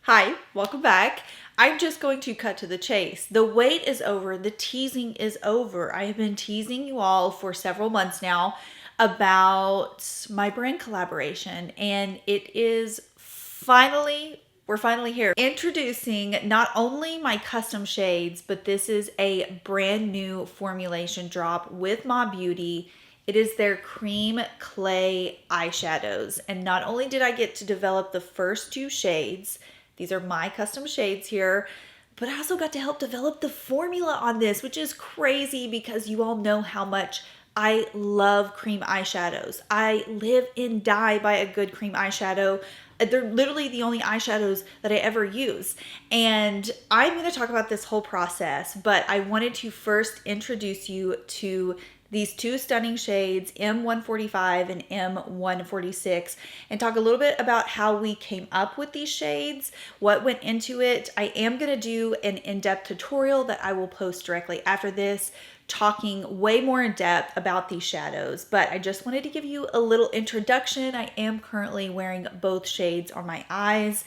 Hi, welcome back. I'm just going to cut to the chase. The wait is over. The teasing is over. I have been teasing you all for several months now about my brand collaboration, and it is we're finally here. Introducing not only my custom shades, but this is a brand new formulation drop with Ma Beauty. It is their cream clay eyeshadows. And not only did I get to develop the first two shades, these are my custom shades here, but I also got to help develop the formula on this, which is crazy because you all know how much I love cream eyeshadows. I live and die by a good cream eyeshadow. They're literally the only eyeshadows that I ever use. And I'm going to talk about this whole process, but I wanted to first introduce you to these two stunning shades, M145 and M146, and talk a little bit about how we came up with these shades, what went into it. I am going to do an in-depth tutorial that I will post directly after this, talking way more in depth about these shadows, but I just wanted to give you a little introduction. I am currently wearing both shades on my eyes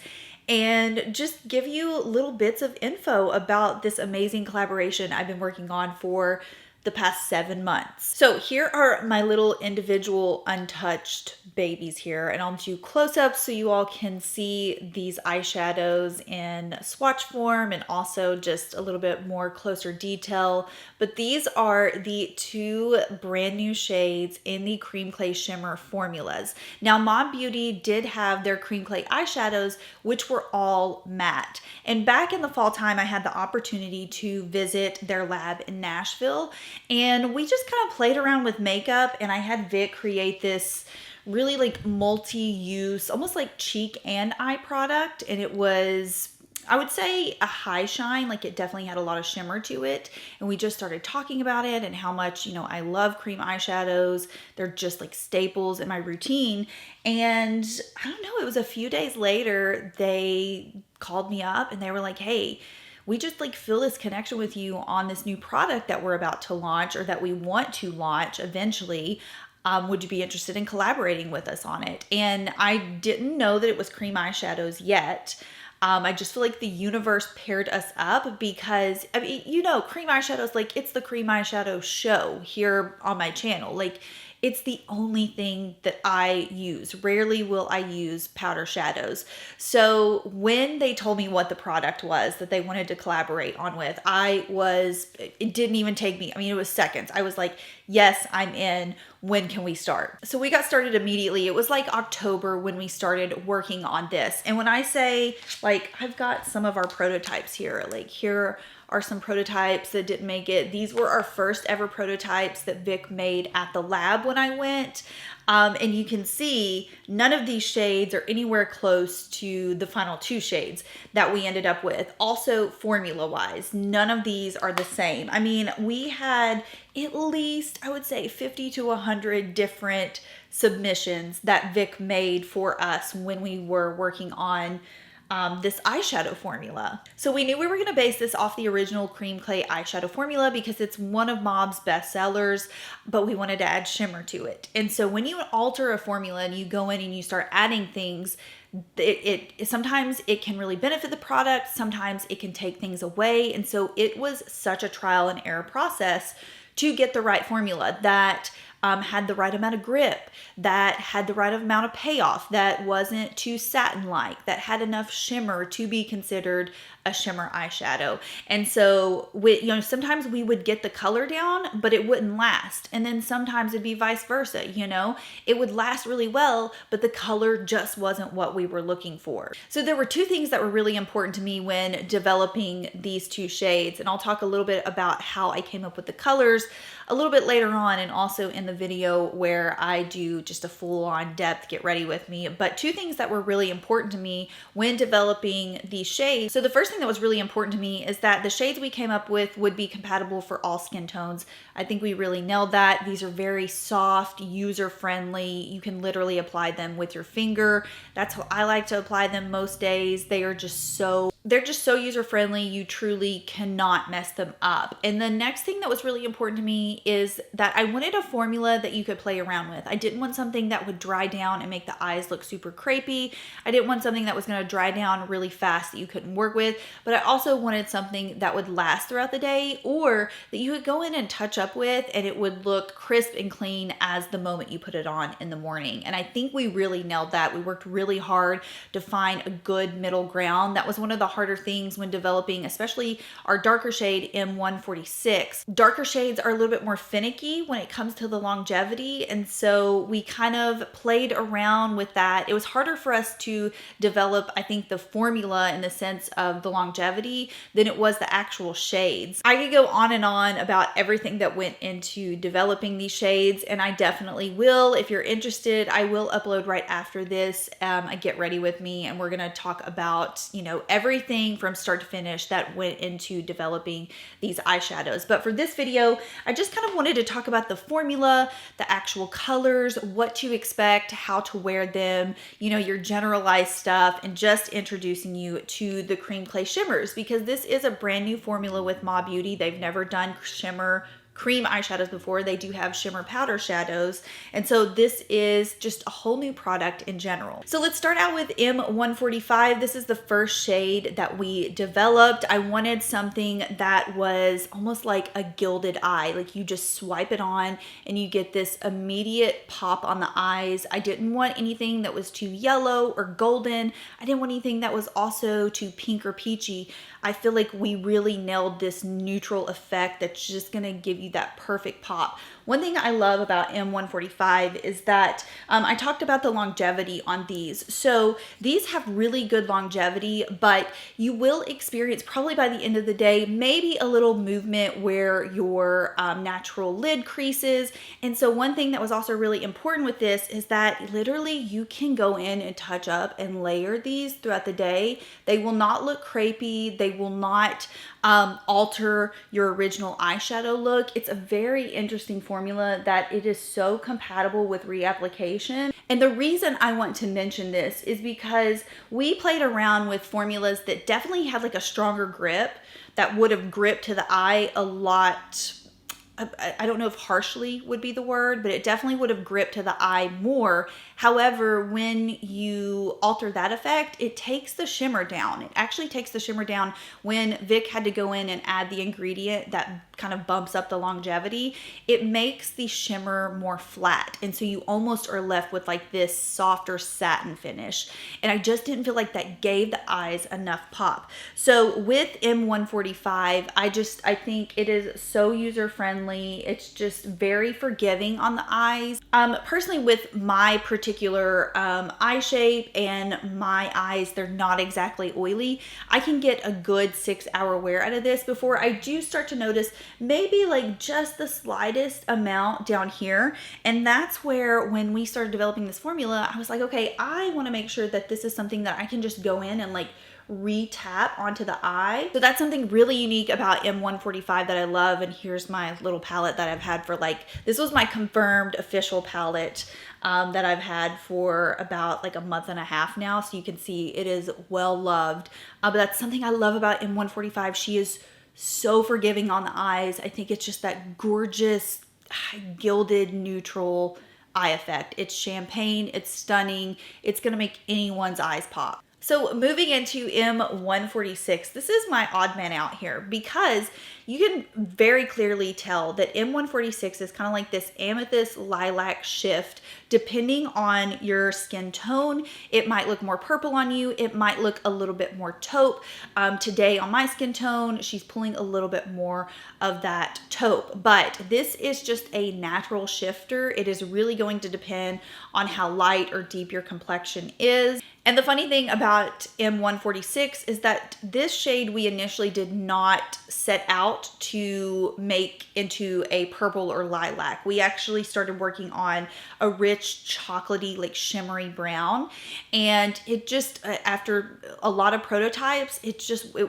and just give you little bits of info about this amazing collaboration I've been working on for the past 7 months. So here are my little individual untouched babies here, and I'll do close-ups so you all can see these eyeshadows in swatch form and also just a little bit more closer detail. But these are the two brand new shades in the Cream Clay Shimmer formulas. Now, Ma Beauty did have their Cream Clay eyeshadows, which were all matte. And back in the fall time, I had the opportunity to visit their lab in Nashville, and we just kind of played around with makeup, and I had Vic create this really like multi-use, almost like cheek and eye product. And it was, I would say, a high shine. Like, it definitely had a lot of shimmer to it. And we just started talking about it and how much, I love cream eyeshadows. They're just like staples in my routine. And I don't know, it was a few days later, they called me up and they were like, hey, we just like feel this connection with you on this new product that we're about to launch, or that we want to launch eventually. Would you be interested in collaborating with us on it? And I didn't know that it was cream eyeshadows yet. I just feel like the universe paired us up because, I mean, cream eyeshadows, like, it's the cream eyeshadow show here on my channel. Like, it's the only thing that I use. Rarely will I use powder shadows. So when they told me what the product was that they wanted to collaborate on with, it didn't even take me, it was seconds. I was like, yes, I'm in. When can we start? So we got started immediately. It was like October when we started working on this. And when I say, like, I've got some of our prototypes here, like, here are some prototypes that didn't make it. These were our first ever prototypes that Vic made at the lab when I went. And you can see none of these shades are anywhere close to the final two shades that we ended up with. Also, formula-wise, none of these are the same. We had at least, I would say, 50 to 100 different submissions that Vic made for us when we were working on this eyeshadow formula. So we knew we were going to base this off the original Cream Clay eyeshadow formula because it's one of Mauve's best sellers, but we wanted to add shimmer to it. And so when you alter a formula and you go in and you start adding things, sometimes it can really benefit the product, sometimes it can take things away. And so it was such a trial and error process to get the right formula that had the right amount of grip, that had the right amount of payoff, that wasn't too satin-like, that had enough shimmer to be considered a shimmer eyeshadow. And so sometimes we would get the color down, but it wouldn't last. And then sometimes it'd be vice versa, it would last really well, but the color just wasn't what we were looking for. So there were two things that were really important to me when developing these two shades. And I'll talk a little bit about how I came up with the colors a little bit later on, and also in the video where I do just a full-on depth get ready with me. But two things that were really important to me when developing these shades. So the first thing that was really important to me is that the shades we came up with would be compatible for all skin tones. I think we really nailed that. These are very soft, user-friendly. You can literally apply them with your finger. That's how I like to apply them most days. They are just so they're just so user friendly. You truly cannot mess them up. And the next thing that was really important to me is that I wanted a formula that you could play around with. I didn't want something that would dry down and make the eyes look super crepey. I didn't want something that was going to dry down really fast that you couldn't work with, but I also wanted something that would last throughout the day, or that you could go in and touch up with and it would look crisp and clean as the moment you put it on in the morning. And I think we really nailed that. We worked really hard to find a good middle ground. That was one of the harder things when developing, especially our darker shade M146. Darker shades are a little bit more finicky when it comes to the longevity, and so we kind of played around with that. It was harder for us to develop, I think, the formula in the sense of the longevity than it was the actual shades. I could go on and on about everything that went into developing these shades, and I definitely will. If you're interested, I will upload right after this a Get Ready With Me, and we're gonna talk about, you know, everything from start to finish that went into developing these eyeshadows. But for this video, I just kind of wanted to talk about the formula, the actual colors, what to expect, how to wear them, you know, your generalized stuff, and just introducing you to the cream clay shimmers, because this is a brand new formula with Ma Beauty. They've never done shimmer cream eyeshadows before. They do have shimmer powder shadows, and so this is just a whole new product in general. So let's start out with M145. This is the first shade that we developed. I wanted something that was almost like a gilded eye, like you just swipe it on and you get this immediate pop on the eyes. I didn't want anything that was too yellow or golden. I didn't want anything that was also too pink or peachy. I feel like we really nailed this neutral effect that's just gonna give you that perfect pop. One thing I love about M145 is that I talked about the longevity on these. So these have really good longevity, but you will experience probably by the end of the day, maybe a little movement where your natural lid creases. And so one thing that was also really important with this is that literally you can go in and touch up and layer these throughout the day. They will not look crepey. They will not alter your original eyeshadow look. It's a very interesting formula that it is so compatible with reapplication. And the reason I want to mention this is because we played around with formulas that definitely had like a stronger grip, that would have gripped to the eye a lot. I don't know if harshly would be the word, but it definitely would have gripped to the eye more. However, when you alter that effect, it takes the shimmer down. It actually takes the shimmer down. When Vic had to go in and add the ingredient that kind of bumps up the longevity, it makes the shimmer more flat. And so you almost are left with like this softer satin finish. And I just didn't feel like that gave the eyes enough pop. So with M145, I think it is so user-friendly. It's just very forgiving on the eyes. Personally, with my particular eye shape and my eyes, they're not exactly oily. I can get a good 6-hour wear out of this before I do start to notice maybe like just the slightest amount down here. And that's where, when we started developing this formula, I was like, okay, I want to make sure that this is something that I can just go in and like re-tap onto the eye. So that's something really unique about M145 that I love. And here's my little palette that I've had for like, this was my confirmed official palette that I've had for about like a month and a half now. So you can see it is well loved. But that's something I love about M145. She is so forgiving on the eyes. I think it's just that gorgeous gilded neutral eye effect. It's champagne, it's stunning. It's gonna make anyone's eyes pop. So moving into M146, this is my odd man out here because you can very clearly tell that M146 is kind of like this amethyst lilac shift. Depending on your skin tone, it might look more purple on you. It might look a little bit more taupe. Today on my skin tone, she's pulling a little bit more of that taupe, but this is just a natural shifter. It is really going to depend on how light or deep your complexion is. And the funny thing about M146 is that this shade we initially did not set out to make into a purple or lilac. We actually started working on a rich chocolatey, like shimmery brown. And it just, after a lot of prototypes, it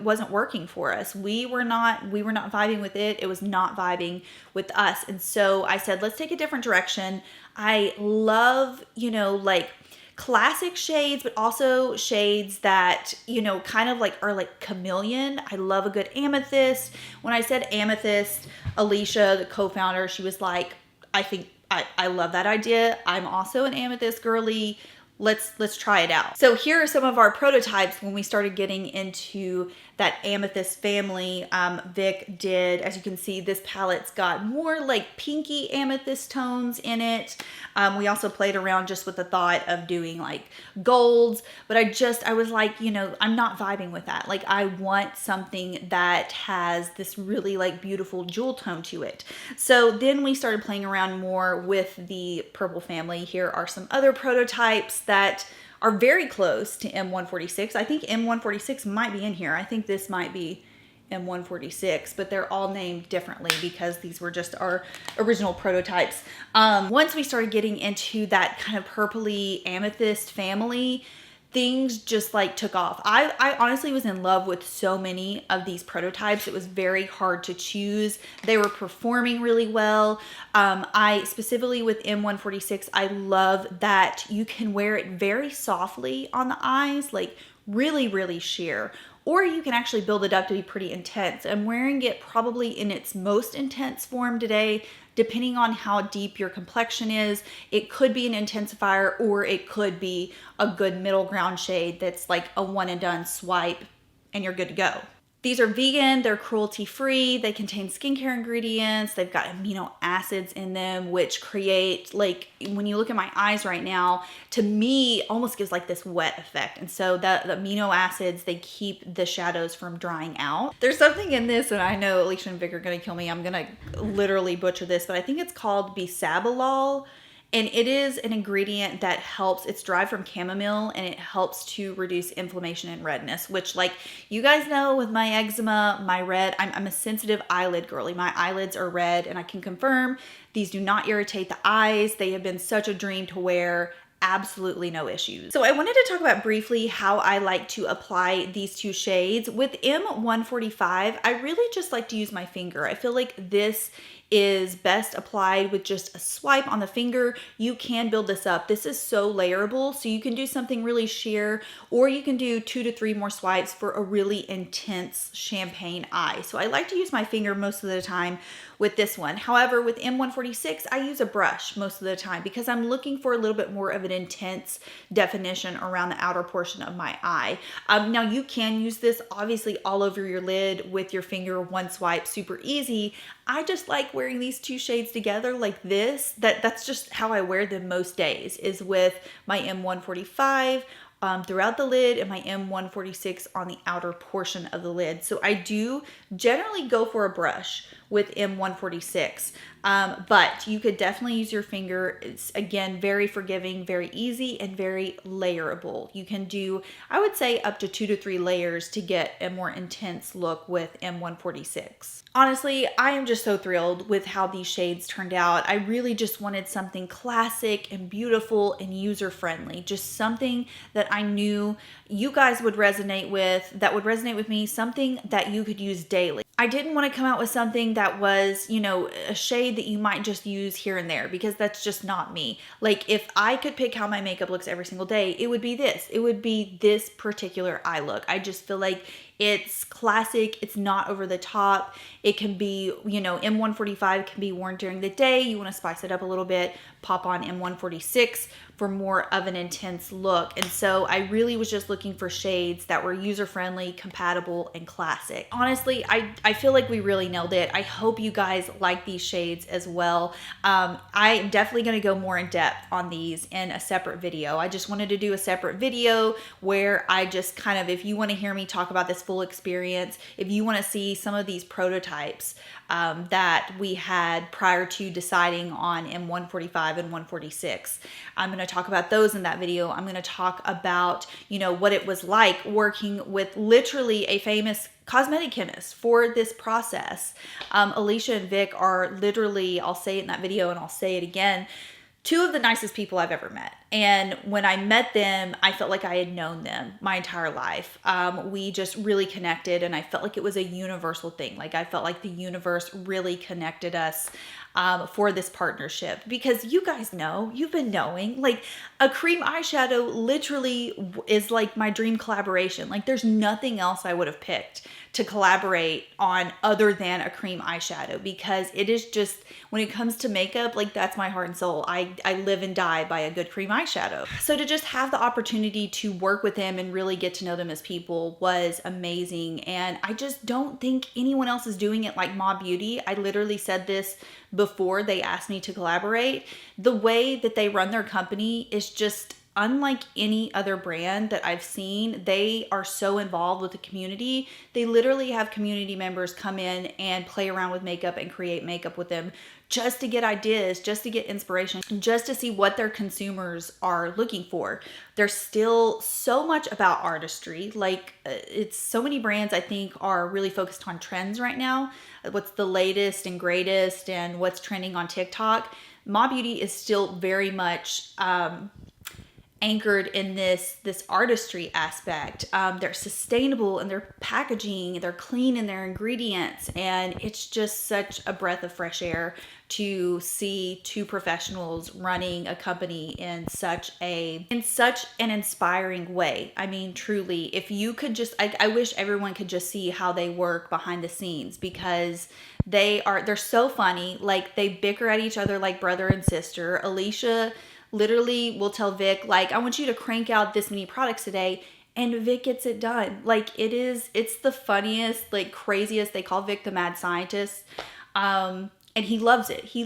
wasn't working for us. We were not vibing with it. It was not vibing with us. And so I said, let's take a different direction. I love, like classic shades, but also shades that, you know, kind of like are like chameleon. I love a good amethyst. When I said amethyst, Alicia, the co-founder, she was like, I think I love that idea. I'm also an amethyst girly. Let's try it out. So here are some of our prototypes when we started getting into that amethyst family. Vic did, as you can see, this palette's got more like pinky amethyst tones in it. We also played around just with the thought of doing like golds, but I was like, you know, I'm not vibing with that. Like I want something that has this really like beautiful jewel tone to it. So then we started playing around more with the purple family. Here are some other prototypes that are very close to M146. I think M146 might be in here. I think this might be M146, but they're all named differently because these were just our original prototypes. Once we started getting into that kind of purpley amethyst family, things just like took off. I honestly was in love with so many of these prototypes. It was very hard to choose. They were performing really well. I specifically with M146, I love that you can wear it very softly on the eyes, like really, really sheer. Or you can actually build it up to be pretty intense. I'm wearing it probably in its most intense form today, depending on how deep your complexion is. It could be an intensifier or it could be a good middle ground shade that's like a one and done swipe and you're good to go. These are vegan, they're cruelty free, they contain skincare ingredients, they've got amino acids in them, which create, like, when you look at my eyes right now, to me, almost gives like this wet effect. And so the amino acids, they keep the shadows from drying out. There's something in this, and I know Alicia and Vic are gonna kill me, I'm gonna literally butcher this, but I think it's called bisabolol. And it is an ingredient that helps, it's derived from chamomile, and it helps to reduce inflammation and redness, which, like you guys know with my eczema, my red, I'm a sensitive eyelid girly. My eyelids are red, and I can confirm these do not irritate the eyes. They have been such a dream to wear. Absolutely no issues. So I wanted to talk about briefly how I like to apply these two shades. With M145, I really just like to use my finger. I feel like this is best applied with just a swipe on the finger. You can build this up. This is so layerable, so you can do something really sheer, or you can do 2 to 3 more swipes for a really intense champagne eye. So I like to use my finger most of the time with this one. However, with M146, I use a brush most of the time because I'm looking for a little bit more of an intense definition around the outer portion of my eye. Now you can use this obviously all over your lid with your finger, one swipe, super easy. I just like wearing these two shades together like this. That's just how I wear them most days, is with my M145 throughout the lid and my M146 on the outer portion of the lid. So I do generally go for a brush with M146, but you could definitely use your finger. It's, again, very forgiving, very easy, and very layerable. You can do, I would say, up to 2 to 3 layers to get a more intense look with M146. Honestly, I am just so thrilled with how these shades turned out. I really just wanted something classic and beautiful and user-friendly, just something that I knew you guys would resonate with, that would resonate with me, something that you could use daily. I didn't want to come out with something that was, you know, a shade that you might just use here and there, because that's just not me. Like, if I could pick how my makeup looks every single day, it would be this. It would be this particular eye look. I just feel like it's classic. It's not over the top. It can be, you know, M145 can be worn during the day. You want to spice it up a little bit, pop on M146 for more of an intense look. And so I really was just looking for shades that were user-friendly, compatible, and classic. Honestly, I feel like we really nailed it. I hope you guys like these shades as well. I'm definitely going to go more in depth on these in a separate video. I just wanted to do a separate video where I just kind of, if you want to hear me talk about this full experience, if you want to see some of these prototypes that we had prior to deciding on M145 and 146. I'm going to talk about those in that video. I'm going to talk about, you know, what it was like working with literally a famous cosmetic chemist for this process. Alicia and Vic are literally, I'll say it in that video and I'll say it again, 2 of the nicest people I've ever met. And when I met them, I felt like I had known them my entire life. We just really connected, and I felt like it was a universal thing. Like I felt like the universe really connected us for this partnership, because you guys know, you've been knowing, like a cream eyeshadow literally is like my dream collaboration. Like there's nothing else I would have picked to collaborate on other than a cream eyeshadow, because it is just, when it comes to makeup, like that's my heart and soul. I live and die by a good cream eyeshadow. So to just have the opportunity to work with them and really get to know them as people was amazing. And I just don't think anyone else is doing it like Mauve Beauty. I literally said this before they asked me to collaborate. The way that they run their company is just unlike any other brand that I've seen. They are so involved with the community. They literally have community members come in and play around with makeup and create makeup with them, just to get ideas, just to get inspiration, just to see what their consumers are looking for. There's still so much about artistry. Like it's so many brands I think are really focused on trends right now. What's the latest and greatest and what's trending on TikTok. Mauve Beauty is still very much anchored in this artistry aspect. They're sustainable in their packaging, they're clean in their ingredients, and it's just such a breath of fresh air to see two professionals running a company in such an inspiring way. I mean, truly, if you could just, I wish everyone could just see how they work behind the scenes, because they're so funny. Like they bicker at each other like brother and sister. Alicia literally will tell Vic, like, I want you to crank out this many products today. And Vic gets it done. Like it's the funniest, like craziest. They call Vic the mad scientist. And he loves it. He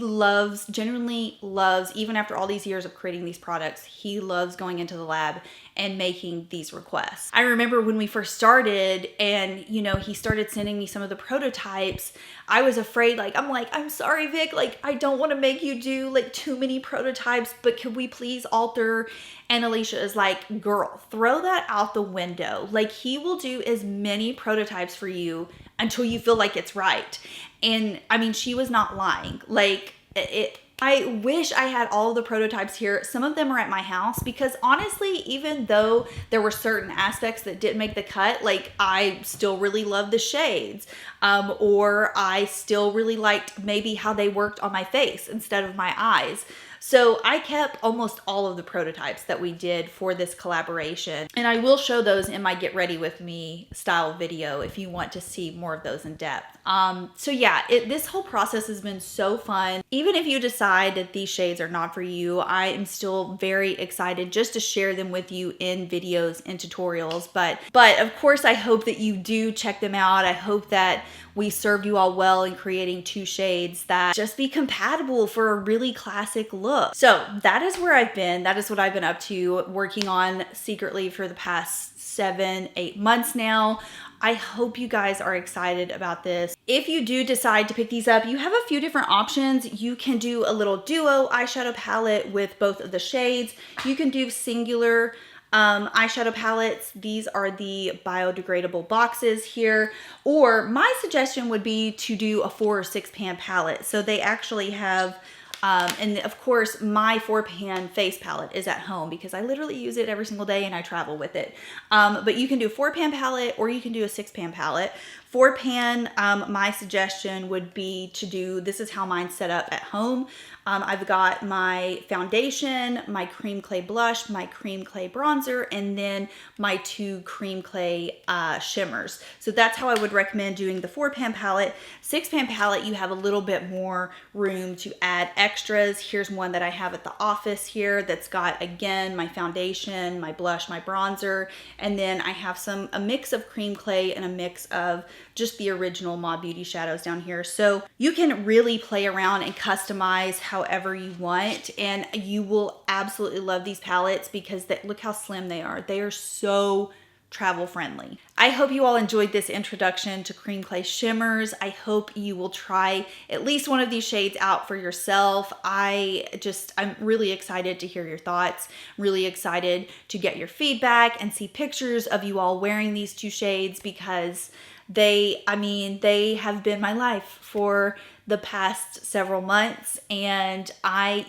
genuinely loves, even after all these years of creating these products, he loves going into the lab and making these requests. I remember when we first started and, he started sending me some of the prototypes, I was afraid, I'm sorry, Vic, like, I don't want to make you do like too many prototypes, but could we please alter? And Alicia is like, girl, throw that out the window. Like he will do as many prototypes for you until you feel like it's right. And I mean, she was not lying. Like I wish I had all of the prototypes here. Some of them are at my house because honestly, even though there were certain aspects that didn't make the cut, like I still really love the shades, or I still really liked maybe how they worked on my face instead of my eyes. So I kept almost all of the prototypes that we did for this collaboration, and I will show those in my Get Ready With Me style video if you want to see more of those in depth. So yeah, this whole process has been so fun. Even if you decide that these shades are not for you, I am still very excited just to share them with you in videos and tutorials. But of course, I hope that you do check them out. I hope that we served you all well in creating two shades that just be compatible for a really classic look. So that is where I've been. That is what I've been up to, working on secretly for the past 7-8 months now. I hope you guys are excited about this. If you do decide to pick these up, you have a few different options. You can do a little duo eyeshadow palette with both of the shades. You can do singular eyeshadow palettes. These are the biodegradable boxes here. Or my suggestion would be to do a 4 or 6 pan palette. So they actually have, and of course my 4-pan face palette is at home because I literally use it every single day and I travel with it. But you can do a 4-pan palette or you can do a 6-pan palette. 4-pan, my suggestion would be to do, this is how mine's set up at home. I've got my foundation, my cream clay blush, my cream clay bronzer, and then my 2 cream clay shimmers. So that's how I would recommend doing the 4-pan palette. 6-pan palette, you have a little bit more room to add extras. Here's one that I have at the office here that's got, again, my foundation, my blush, my bronzer, and then I have a mix of cream clay and a mix of just the original Mauve Beauty shadows down here. So you can really play around and customize however you want, and you will absolutely love these palettes because look how slim they are. They are so travel friendly. I hope you all enjoyed this introduction to cream clay shimmers. I hope you will try at least one of these shades out for yourself. I'm really excited to hear your thoughts. I'm really excited to get your feedback and see pictures of you all wearing these 2 shades because they have been my life for the past several months. And I,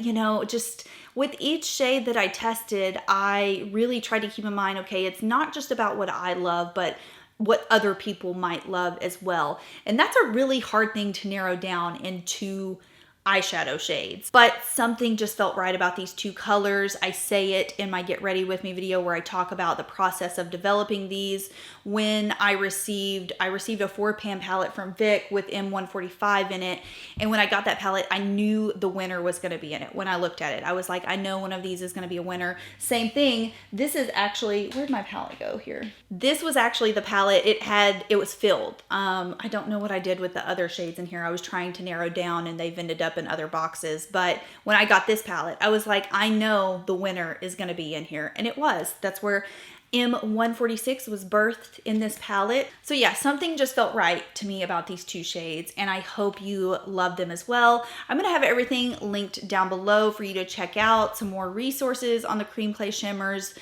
just with each shade that I tested, I really tried to keep in mind, okay, it's not just about what I love, but what other people might love as well. And that's a really hard thing to narrow down into eyeshadow shades, but something just felt right about these two colors. I say it in my Get Ready With Me video where I talk about the process of developing these. When I received a 4-pan palette from Vic with M145 in it, and when I got that palette, I knew the winner was going to be in it. When I looked at it, I was like, I know one of these is going to be a winner. Same thing, this is actually, where'd my palette go here? This was actually the palette, it was filled. I don't know what I did with the other shades in here. I was trying to narrow down and they've ended up in other boxes, but when I got this palette, I was like, I know the winner is going to be in here, and it was. That's where M146 was birthed, in this palette. So yeah, something just felt right to me about these two shades, and I hope you love them as well. I'm gonna have everything linked down below for you to check out, some more resources on the Cream Clay Shimmers,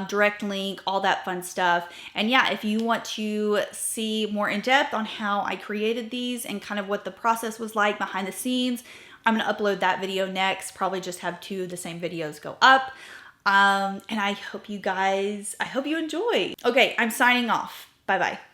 direct link, all that fun stuff. And yeah, if you want to see more in depth on how I created these and kind of what the process was like behind the scenes, I'm gonna upload that video next, probably just have 2 of the same videos go up. And I hope you enjoy. Okay, I'm signing off. Bye-bye.